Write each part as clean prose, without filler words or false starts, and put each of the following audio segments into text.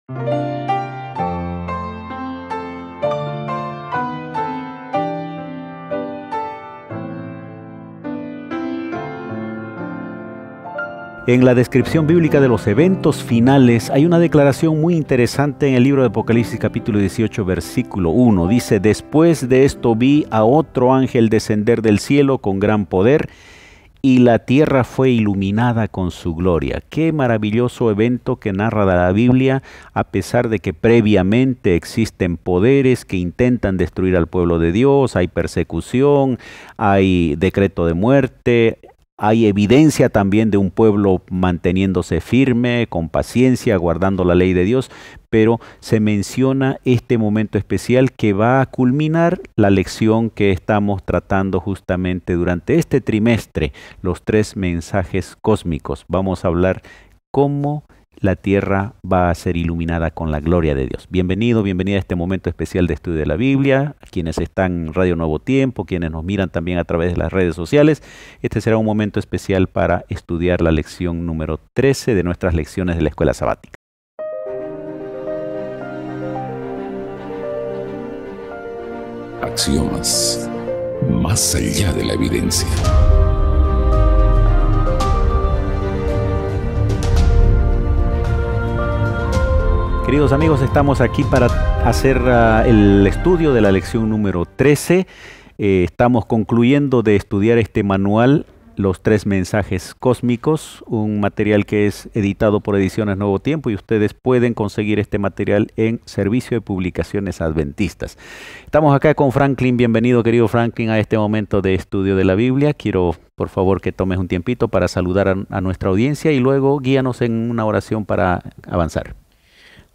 En la descripción bíblica de los eventos finales hay una declaración muy interesante en el libro de Apocalipsis capítulo 18 versículo 1. Dice: después de esto vi a otro ángel descender del cielo con gran poder, y la tierra fue iluminada con su gloria. Qué maravilloso evento que narra la Biblia, a pesar de que previamente existen poderes que intentan destruir al pueblo de Dios, hay persecución, hay decreto de muerte. Hay evidencia también de un pueblo manteniéndose firme, con paciencia, guardando la ley de Dios, pero se menciona este momento especial que va a culminar la lección que estamos tratando justamente durante este trimestre, los 3 mensajes cósmicos. Vamos a hablar cómo la tierra va a ser iluminada con la gloria de Dios. Bienvenido, bienvenida a este momento especial de estudio de la Biblia, a quienes están en Radio Nuevo Tiempo, quienes nos miran también a través de las redes sociales. Este será un momento especial para estudiar la lección número 13 de nuestras lecciones de la Escuela Sabática. Axiomas, más allá de la evidencia. Queridos amigos, estamos aquí para hacer el estudio de la lección número 13. Estamos concluyendo de estudiar este manual, los 3 mensajes cósmicos, un material que es editado por Ediciones Nuevo Tiempo, y ustedes pueden conseguir este material en Servicio de Publicaciones Adventistas. Estamos acá con Franklin. Bienvenido, querido Franklin, a este momento de estudio de la Biblia. Quiero, por favor, que tomes un tiempito para saludar a nuestra audiencia y luego guíanos en una oración para avanzar.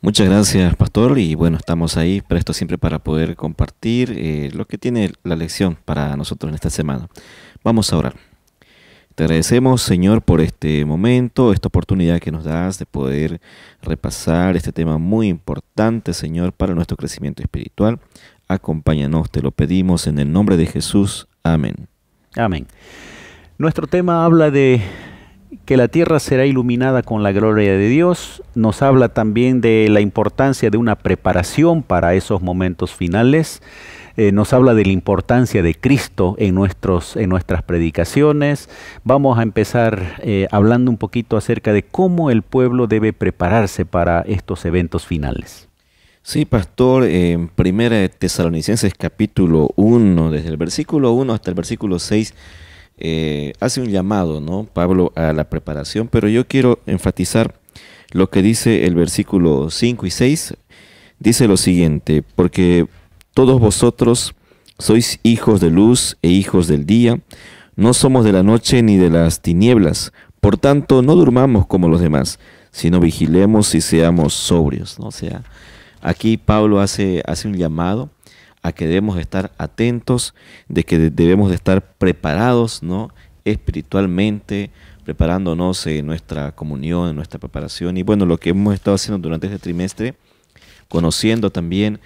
Muchas gracias, pastor, y bueno, estamos ahí prestos siempre para poder compartir lo que tiene la lección para nosotros en esta semana. Vamos a orar. Te agradecemos, Señor, por este momento, esta oportunidad que nos das de poder repasar este tema muy importante, Señor, para nuestro crecimiento espiritual. Acompáñanos, te lo pedimos en el nombre de Jesús. Amén. Amén. Nuestro tema habla de que la tierra será iluminada con la gloria de Dios. Nos habla también de la importancia de una preparación para esos momentos finales. Nos habla de la importancia de Cristo en nuestras predicaciones. Vamos a empezar hablando un poquito acerca de cómo el pueblo debe prepararse para estos eventos finales. Sí, pastor, en 1 Tesalonicenses capítulo 1, desde el versículo 1 hasta el versículo 6, hace un llamado, ¿no?, Pablo, a la preparación, pero yo quiero enfatizar lo que dice el versículo 5 y 6. Dice lo siguiente: porque todos vosotros sois hijos de luz e hijos del día, no somos de la noche ni de las tinieblas, por tanto no durmamos como los demás, sino vigilemos y seamos sobrios, ¿no? O sea, aquí Pablo hace un llamado a que debemos estar atentos, de que debemos de estar preparados, ¿no?, espiritualmente, preparándonos en nuestra comunión, en nuestra preparación. Y bueno, lo que hemos estado haciendo durante este trimestre, conociendo también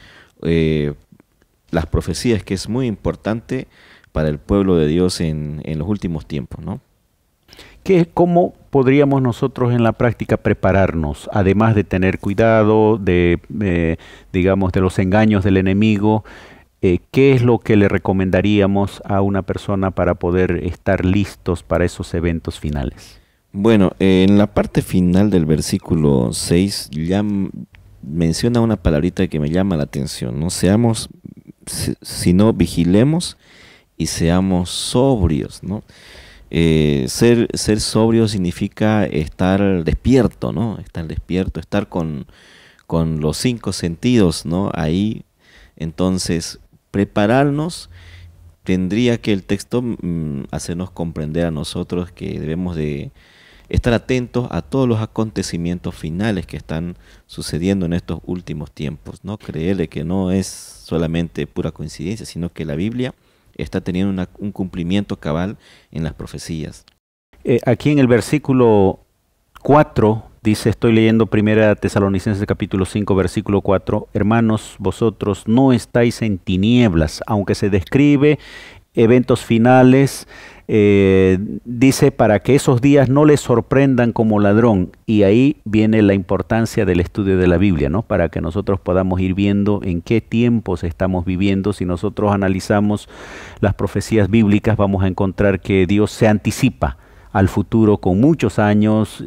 las profecías, que es muy importante para el pueblo de Dios en los últimos tiempos, ¿no? ¿Cómo podríamos nosotros en la práctica prepararnos, además de tener cuidado digamos, de los engaños del enemigo? ¿Qué es lo que le recomendaríamos a una persona para poder estar listos para esos eventos finales? Bueno, en la parte final del versículo 6 ya menciona una palabrita que me llama la atención, ¿no? Seamos, sino vigilemos y seamos sobrios, ¿no? Ser sobrio significa estar despierto, ¿no? Estar despierto, estar con los 5 sentidos, ¿no?, ahí. Entonces, prepararnos, tendría que el texto hacernos comprender a nosotros que debemos de estar atentos a todos los acontecimientos finales que están sucediendo en estos últimos tiempos, ¿no? Creerle que no es solamente pura coincidencia, sino que la Biblia está teniendo un cumplimiento cabal en las profecías. Aquí en el versículo 4 dice, estoy leyendo 1 Tesalonicenses capítulo 5, versículo 4, hermanos, vosotros no estáis en tinieblas, aunque se describe eventos finales, dice para que esos días no les sorprendan como ladrón, y ahí viene la importancia del estudio de la Biblia, ¿no? Para que nosotros podamos ir viendo en qué tiempos estamos viviendo. Si nosotros analizamos las profecías bíblicas, vamos a encontrar que Dios se anticipa al futuro con muchos años,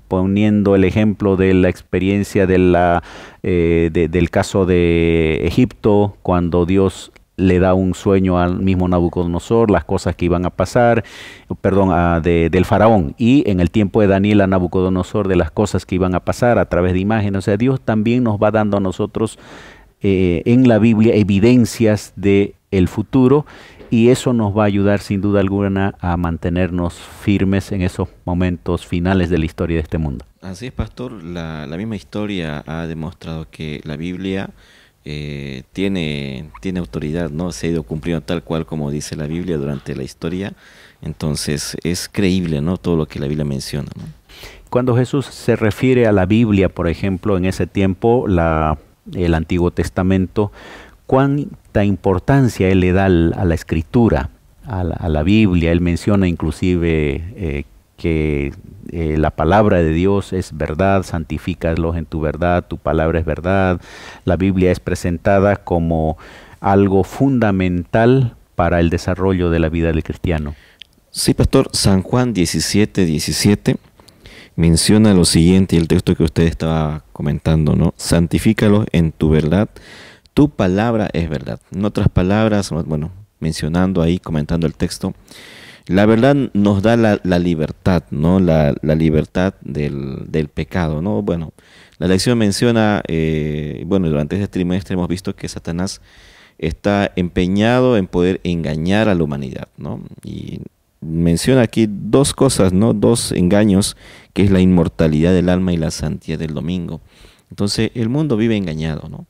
poniendo el ejemplo de la experiencia del caso de Egipto, cuando Dios le da un sueño al mismo Nabucodonosor, las cosas que iban a pasar, del faraón, y en el tiempo de Daniel a Nabucodonosor, de las cosas que iban a pasar a través de imágenes. O sea, Dios también nos va dando a nosotros en la Biblia evidencias del futuro, y eso nos va a ayudar sin duda alguna a mantenernos firmes en esos momentos finales de la historia de este mundo. Así es, pastor. La misma historia ha demostrado que la Biblia tiene autoridad, ¿no? Se ha ido cumpliendo tal cual como dice la Biblia durante la historia. Entonces es creíble, ¿no? Todo lo que la Biblia menciona, ¿no? Cuando Jesús se refiere a la Biblia, por ejemplo, en ese tiempo, el Antiguo Testamento, cuánta importancia él le da a la escritura, a la Biblia. Él menciona inclusive que la palabra de Dios es verdad, santifícalos en tu verdad, tu palabra es verdad. La Biblia es presentada como algo fundamental para el desarrollo de la vida del cristiano. Sí, pastor. San Juan 17:17 menciona lo siguiente, el texto que usted estaba comentando, ¿no? Santifícalos en tu verdad, tu palabra es verdad. En otras palabras, bueno, mencionando ahí, comentando el texto, la verdad nos da la libertad, ¿no? La libertad del pecado, ¿no? Bueno, la lección menciona, durante este trimestre hemos visto que Satanás está empeñado en poder engañar a la humanidad, ¿no? Y menciona aquí dos cosas, ¿no? Dos engaños, que es la inmortalidad del alma y la santidad del domingo. Entonces, el mundo vive engañado, ¿no?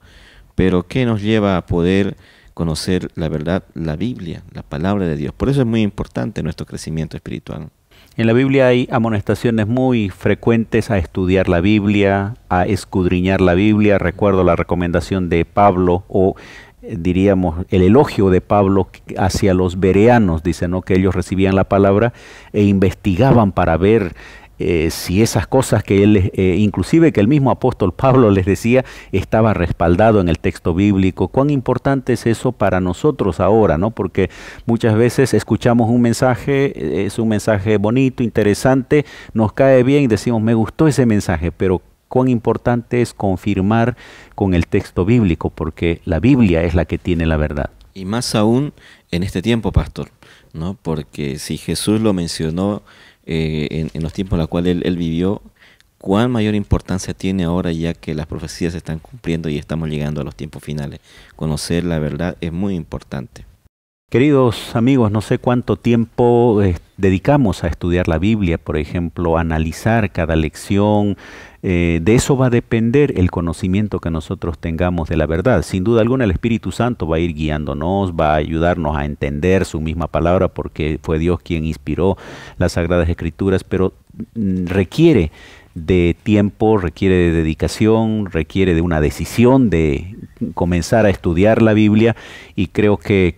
Pero ¿qué nos lleva a poder conocer la verdad? La Biblia, la palabra de Dios. Por eso es muy importante nuestro crecimiento espiritual. En la Biblia hay amonestaciones muy frecuentes a estudiar la Biblia, a escudriñar la Biblia. Recuerdo la recomendación de Pablo, o diríamos el elogio de Pablo hacia los bereanos, dice, ¿no? Que ellos recibían la palabra e investigaban para ver si esas cosas que él, inclusive que el mismo apóstol Pablo les decía, estaba respaldado en el texto bíblico. Cuán importante es eso para nosotros ahora, ¿no? Porque muchas veces escuchamos un mensaje, es un mensaje bonito, interesante, nos cae bien y decimos, me gustó ese mensaje, pero cuán importante es confirmar con el texto bíblico, porque la Biblia es la que tiene la verdad. Y más aún en este tiempo, pastor, ¿no? Porque si Jesús lo mencionó en los tiempos en los cuales él vivió, cuán mayor importancia tiene ahora, ya que las profecías se están cumpliendo y estamos llegando a los tiempos finales. Conocer la verdad es muy importante. Queridos amigos, no sé cuánto tiempo dedicamos a estudiar la Biblia, por ejemplo, a analizar cada lección. De eso va a depender el conocimiento que nosotros tengamos de la verdad. Sin duda alguna el Espíritu Santo va a ir guiándonos, va a ayudarnos a entender su misma palabra, porque fue Dios quien inspiró las Sagradas Escrituras, pero requiere de tiempo, requiere de dedicación, requiere de una decisión de comenzar a estudiar la Biblia, y creo que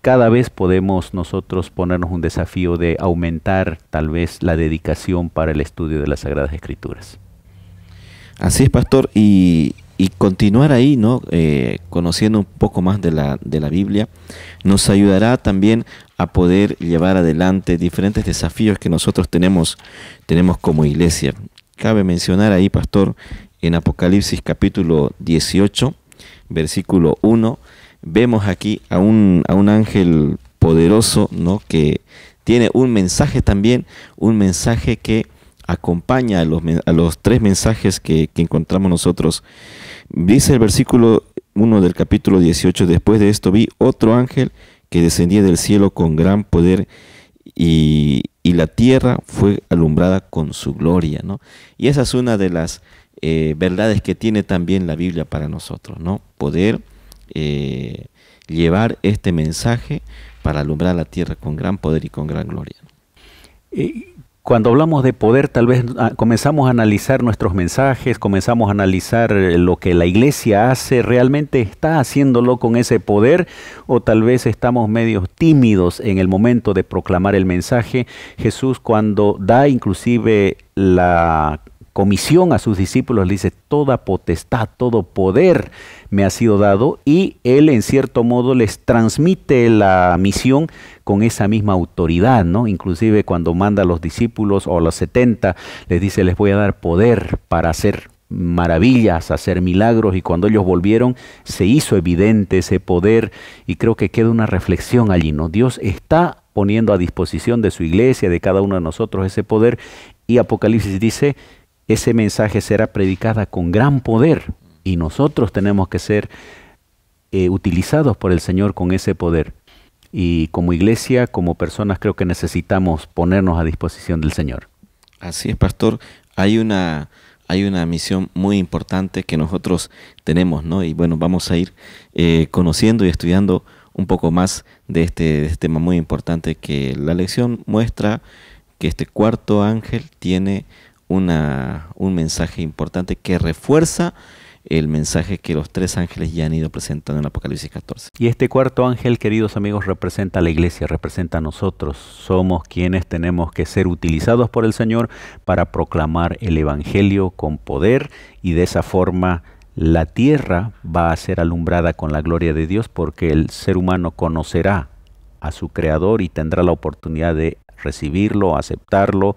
cada vez podemos nosotros ponernos un desafío de aumentar tal vez la dedicación para el estudio de las Sagradas Escrituras. Así es, pastor, y continuar ahí, ¿no? Conociendo un poco más de la Biblia, nos ayudará también a poder llevar adelante diferentes desafíos que nosotros tenemos como iglesia. Cabe mencionar ahí, pastor, en Apocalipsis capítulo 18, versículo 1, vemos aquí a un ángel poderoso, ¿no? Que tiene un mensaje también, un mensaje que acompaña a los tres mensajes que encontramos nosotros. Dice el versículo 1 del capítulo 18, después de esto vi otro ángel que descendía del cielo con gran poder, y la tierra fue alumbrada con su gloria, ¿no? Y esa es una de las verdades que tiene también la Biblia para nosotros, ¿no? Poder llevar este mensaje para alumbrar la tierra con gran poder y con gran gloria. Cuando hablamos de poder, tal vez comenzamos a analizar nuestros mensajes, comenzamos a analizar lo que la iglesia hace, ¿realmente está haciéndolo con ese poder? O tal vez estamos medio tímidos en el momento de proclamar el mensaje. Jesús, cuando da inclusive la comisión a sus discípulos, le dice: toda potestad, todo poder me ha sido dado, y él en cierto modo les transmite la misión con esa misma autoridad, ¿no? Inclusive cuando manda a los discípulos o a los 70, les dice: les voy a dar poder para hacer maravillas, hacer milagros, y cuando ellos volvieron se hizo evidente ese poder, y creo que queda una reflexión allí, ¿no? Dios está poniendo a disposición de su iglesia, de cada uno de nosotros, ese poder, y Apocalipsis dice: ese mensaje será predicada con gran poder, y nosotros tenemos que ser utilizados por el Señor con ese poder. Y como iglesia, como personas, creo que necesitamos ponernos a disposición del Señor. Así es, pastor. Hay una misión muy importante que nosotros tenemos, ¿no? Y bueno, vamos a ir conociendo y estudiando un poco más de este tema muy importante, que la lección muestra que este cuarto ángel tiene un mensaje importante que refuerza el mensaje que los tres ángeles ya han ido presentando en Apocalipsis 14. Y este cuarto ángel, queridos amigos, representa a la iglesia, representa a nosotros. Somos quienes tenemos que ser utilizados por el Señor para proclamar el Evangelio con poder, y de esa forma la tierra va a ser alumbrada con la gloria de Dios, porque el ser humano conocerá a su Creador y tendrá la oportunidad de recibirlo, aceptarlo,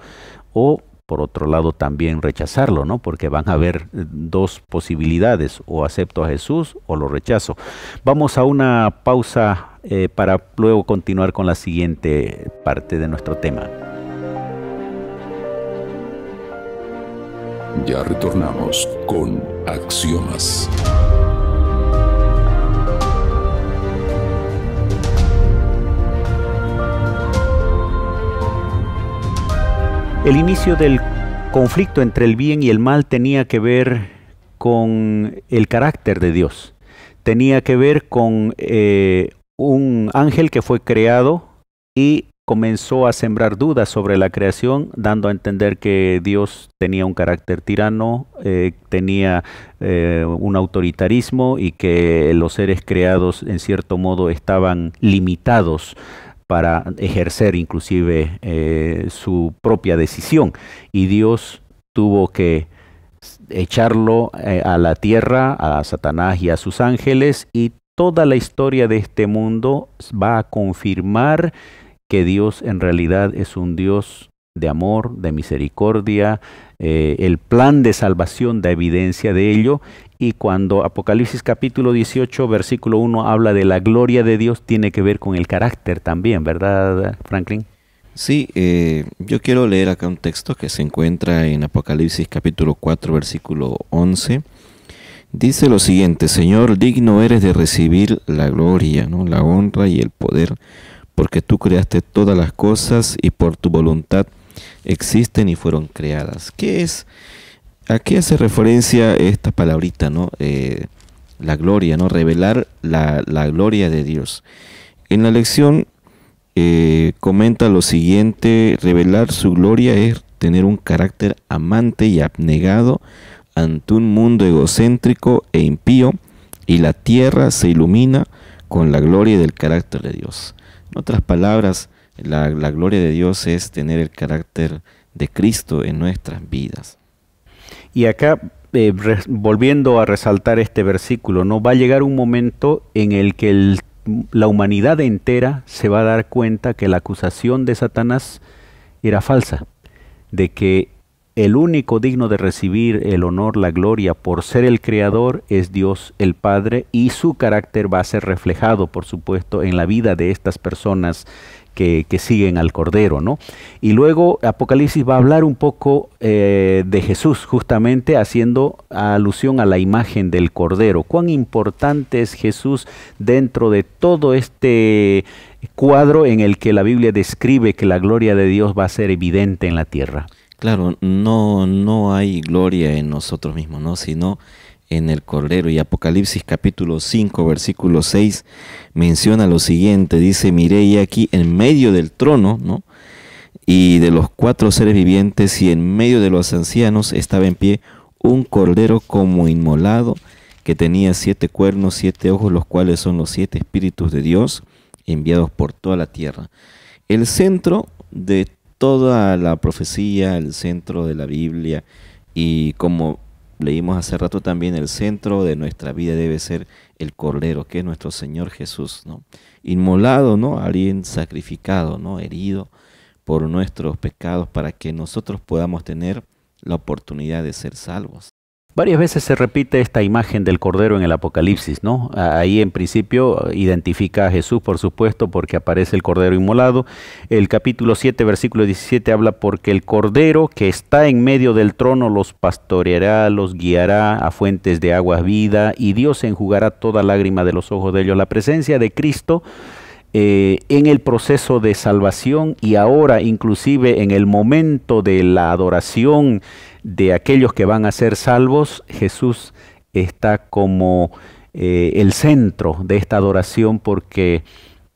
o por otro lado también rechazarlo, ¿no? Porque van a haber dos posibilidades: o acepto a Jesús o lo rechazo. Vamos a una pausa para luego continuar con la siguiente parte de nuestro tema. Ya retornamos con Axiomas. El inicio del conflicto entre el bien y el mal tenía que ver con el carácter de Dios. Tenía que ver con un ángel que fue creado y comenzó a sembrar dudas sobre la creación, dando a entender que Dios tenía un carácter tirano, tenía un autoritarismo, y que los seres creados en cierto modo estaban limitados para ejercer inclusive su propia decisión, y Dios tuvo que echarlo a la tierra, a Satanás y a sus ángeles, y toda la historia de este mundo va a confirmar que Dios en realidad es un Dios de amor, de misericordia. El plan de salvación da evidencia de ello. Y cuando Apocalipsis capítulo 18, versículo 1 habla de la gloria de Dios, tiene que ver con el carácter también, ¿verdad, Franklin? Sí, yo quiero leer acá un texto que se encuentra en Apocalipsis capítulo 4, versículo 11. Dice lo siguiente: Señor, digno eres de recibir la gloria, ¿no?, la honra y el poder, porque tú creaste todas las cosas y por tu voluntad existen y fueron creadas. ¿A qué hace referencia esta palabrita, no? La gloria, ¿no? Revelar la gloria de Dios. En la lección comenta lo siguiente: revelar su gloria es tener un carácter amante y abnegado ante un mundo egocéntrico e impío, y la tierra se ilumina con la gloria del carácter de Dios. En otras palabras, la gloria de Dios es tener el carácter de Cristo en nuestras vidas. Y acá, volviendo a resaltar este versículo, ¿no?, va a llegar un momento en el que la humanidad entera se va a dar cuenta que la acusación de Satanás era falsa, de que el único digno de recibir el honor, la gloria por ser el Creador es Dios el Padre, y su carácter va a ser reflejado, por supuesto, en la vida de estas personas que siguen al Cordero, ¿no? Y luego Apocalipsis va a hablar un poco de Jesús, justamente haciendo alusión a la imagen del Cordero. Cuán importante es Jesús dentro de todo este cuadro en el que la Biblia describe que la gloria de Dios va a ser evidente en la tierra. Claro, no hay gloria en nosotros mismos, ¿no?, sino en el Cordero. Y Apocalipsis capítulo 5, versículo 6 menciona lo siguiente, dice: miré y aquí en medio del trono, ¿no?, y de los 4 seres vivientes, y en medio de los ancianos estaba en pie un cordero como inmolado, que tenía 7 cuernos, 7 ojos, los cuales son los 7 espíritus de Dios enviados por toda la tierra. El centro de toda la profecía, el centro de la Biblia, y como leímos hace rato también, el centro de nuestra vida debe ser el Cordero, que es nuestro Señor Jesús, ¿no? Inmolado, ¿no? Alguien sacrificado, ¿no? Herido por nuestros pecados para que nosotros podamos tener la oportunidad de ser salvos. Varias veces se repite esta imagen del Cordero en el Apocalipsis, ¿no? Ahí en principio identifica a Jesús, por supuesto, porque aparece el Cordero inmolado. El capítulo 7, versículo 17 habla: porque el Cordero que está en medio del trono los pastoreará, los guiará a fuentes de aguas vida, y Dios enjugará toda lágrima de los ojos de ellos. La presencia de Cristo en el proceso de salvación, y ahora inclusive en el momento de la adoración de aquellos que van a ser salvos, Jesús está como el centro de esta adoración, porque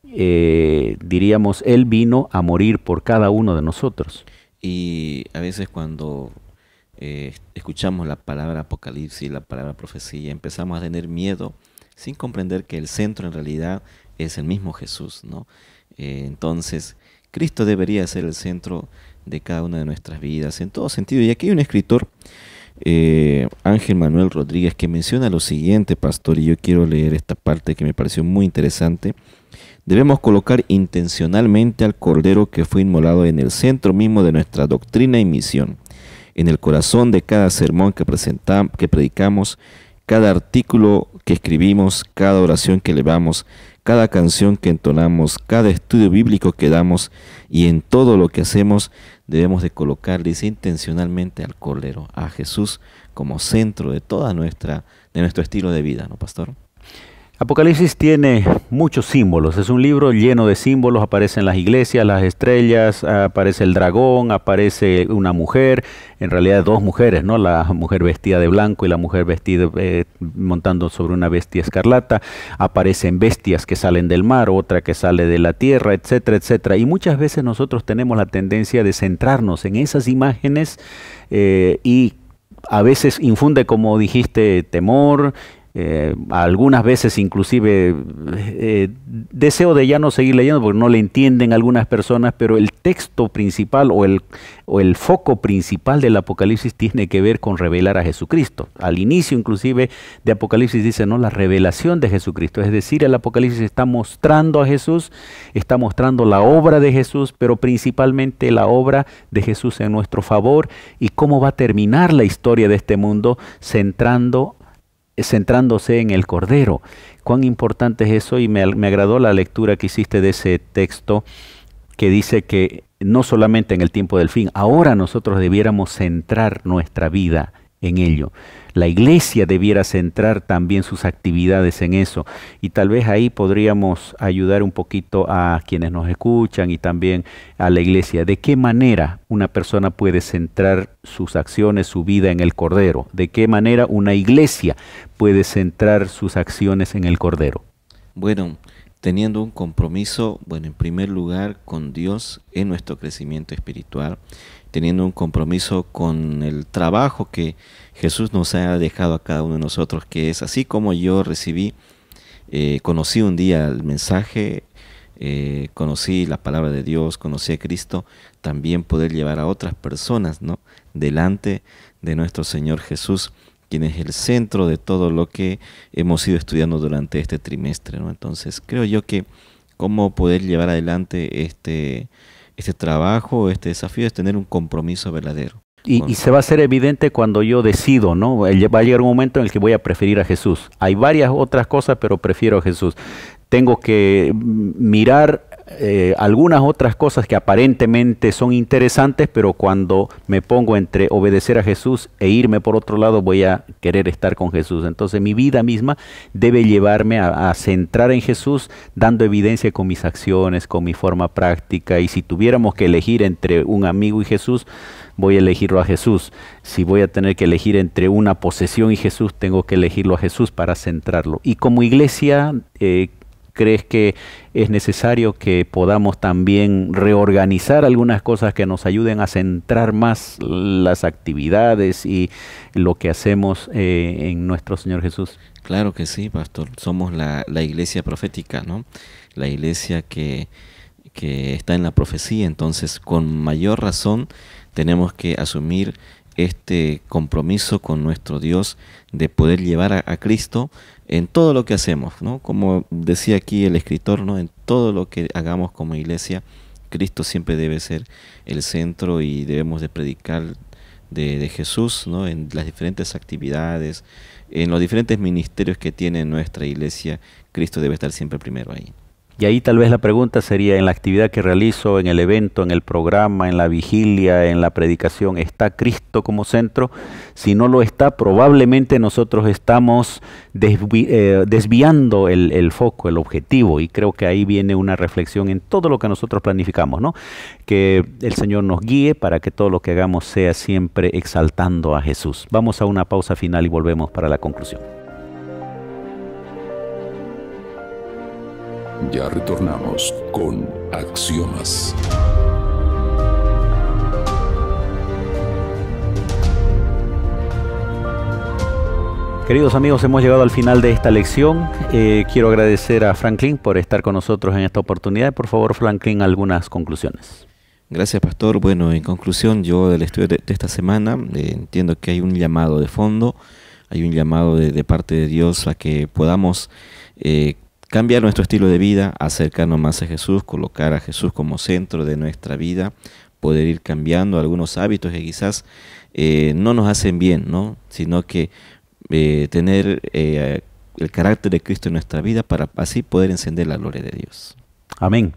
diríamos, Él vino a morir por cada uno de nosotros. Y a veces cuando escuchamos la palabra apocalipsis, la palabra profecía, empezamos a tener miedo sin comprender que el centro en realidad es el mismo Jesús, ¿no? Entonces, Cristo debería ser el centro de cada una de nuestras vidas, en todo sentido. Y aquí hay un escritor, Ángel Manuel Rodríguez, que menciona lo siguiente, pastor, y yo quiero leer esta parte que me pareció muy interesante. Debemos colocar intencionalmente al Cordero que fue inmolado en el centro mismo de nuestra doctrina y misión, en el corazón de cada sermón que predicamos, cada artículo que escribimos, cada oración que elevamos, cada canción que entonamos, cada estudio bíblico que damos, y en todo lo que hacemos debemos de colocar, dice, intencionalmente al Cordero, a Jesús, como centro de toda nuestro estilo de vida, ¿no, pastor? Apocalipsis tiene muchos símbolos, es un libro lleno de símbolos. Aparecen las iglesias, las estrellas, aparece el dragón, aparece una mujer, en realidad 2 mujeres, ¿no? La mujer vestida de blanco y la mujer vestida montando sobre una bestia escarlata. Aparecen bestias que salen del mar, otra que sale de la tierra, etcétera, etcétera. Y muchas veces nosotros tenemos la tendencia de centrarnos en esas imágenes y a veces infunde, como dijiste, temor. Algunas veces inclusive deseo de ya no seguir leyendo porque no le entienden algunas personas, pero el texto principal o el foco principal del Apocalipsis tiene que ver con revelar a Jesucristo. Al inicio inclusive de Apocalipsis dice, ¿no?, la revelación de Jesucristo, es decir, el Apocalipsis está mostrando a Jesús, está mostrando la obra de Jesús, pero principalmente la obra de Jesús en nuestro favor, y cómo va a terminar la historia de este mundo centrándose en el Cordero. Cuán importante es eso, y me agradó la lectura que hiciste de ese texto que dice que no solamente en el tiempo del fin, ahora nosotros debiéramos centrar nuestra vida en ello. La iglesia debiera centrar también sus actividades en eso, y tal vez ahí podríamos ayudar un poquito a quienes nos escuchan y también a la iglesia. ¿De qué manera una persona puede centrar sus acciones, su vida en el Cordero? ¿De qué manera una iglesia puede centrar sus acciones en el Cordero? Bueno, teniendo un compromiso, en primer lugar con Dios en nuestro crecimiento espiritual, teniendo un compromiso con el trabajo que Jesús nos ha dejado a cada uno de nosotros, que es así como yo conocí un día el mensaje, conocí la palabra de Dios, conocí a Cristo, también poder llevar a otras personas, ¿no?, delante de nuestro Señor Jesús, quien es el centro de todo lo que hemos ido estudiando durante este trimestre, ¿no? Entonces, creo yo que cómo poder llevar adelante este trabajo, este desafío, es tener un compromiso verdadero. Y se va a hacer evidente cuando yo decido, ¿no? Va a llegar un momento en el que voy a preferir a Jesús. Hay varias otras cosas, pero prefiero a Jesús. Tengo que mirar algunas otras cosas que aparentemente son interesantes, pero cuando me pongo entre obedecer a Jesús e irme por otro lado, voy a querer estar con Jesús. Entonces mi vida misma debe llevarme a centrar en Jesús, dando evidencia con mis acciones, con mi forma práctica. Y si tuviéramos que elegir entre un amigo y Jesús, voy a elegirlo a Jesús. Si voy a tener que elegir entre una posesión y Jesús, tengo que elegirlo a Jesús para centrarlo. Y como iglesia, ¿Crees que es necesario que podamos también reorganizar algunas cosas que nos ayuden a centrar más las actividades y lo que hacemos en nuestro Señor Jesús? Claro que sí, pastor. Somos la iglesia profética, ¿no? La iglesia que está en la profecía. Entonces, con mayor razón, tenemos que asumir este compromiso con nuestro Dios de poder llevar a Cristo en todo lo que hacemos, ¿no? Como decía aquí el escritor, ¿no? En todo lo que hagamos como iglesia, Cristo siempre debe ser el centro y debemos de predicar de Jesús, ¿no? En las diferentes actividades, en los diferentes ministerios que tiene nuestra iglesia, Cristo debe estar siempre primero ahí. Y ahí tal vez la pregunta sería, en la actividad que realizo, en el evento, en el programa, en la vigilia, en la predicación, ¿está Cristo como centro? Si no lo está, probablemente nosotros estamos desviando el foco, el objetivo, y creo que ahí viene una reflexión en todo lo que nosotros planificamos, ¿no? Que el Señor nos guíe para que todo lo que hagamos sea siempre exaltando a Jesús. Vamos a una pausa final y volvemos para la conclusión. Ya retornamos con Axiomas. Queridos amigos, hemos llegado al final de esta lección. Quiero agradecer a Franklin por estar con nosotros en esta oportunidad. Por favor, Franklin, algunas conclusiones. Gracias, pastor. Bueno, en conclusión, yo del estudio de esta semana entiendo que hay un llamado de fondo, hay un llamado de parte de Dios a que podamos cambiar nuestro estilo de vida, acercarnos más a Jesús, colocar a Jesús como centro de nuestra vida, poder ir cambiando algunos hábitos que quizás no nos hacen bien, ¿no? Sino que tener el carácter de Cristo en nuestra vida para así poder encender la gloria de Dios. Amén.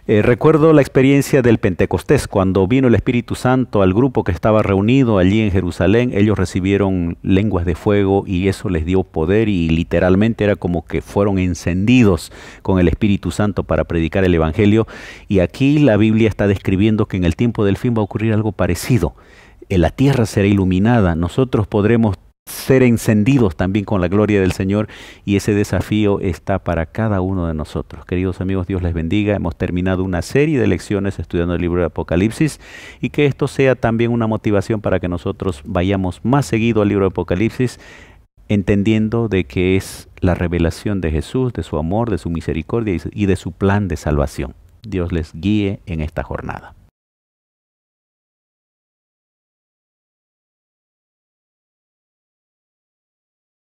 Recuerdo la experiencia del Pentecostés, cuando vino el Espíritu Santo al grupo que estaba reunido allí en Jerusalén. Ellos recibieron lenguas de fuego y eso les dio poder y literalmente era como que fueron encendidos con el Espíritu Santo para predicar el Evangelio. Y aquí la Biblia está describiendo que en el tiempo del fin va a ocurrir algo parecido. La tierra será iluminada, nosotros podremos ser encendidos también con la gloria del Señor, y ese desafío está para cada uno de nosotros. Queridos amigos, Dios les bendiga. Hemos terminado una serie de lecciones estudiando el libro de Apocalipsis, y que esto sea también una motivación para que nosotros vayamos más seguido al libro de Apocalipsis, entendiendo de que es la revelación de Jesús, de su amor, de su misericordia y de su plan de salvación. Dios les guíe en esta jornada.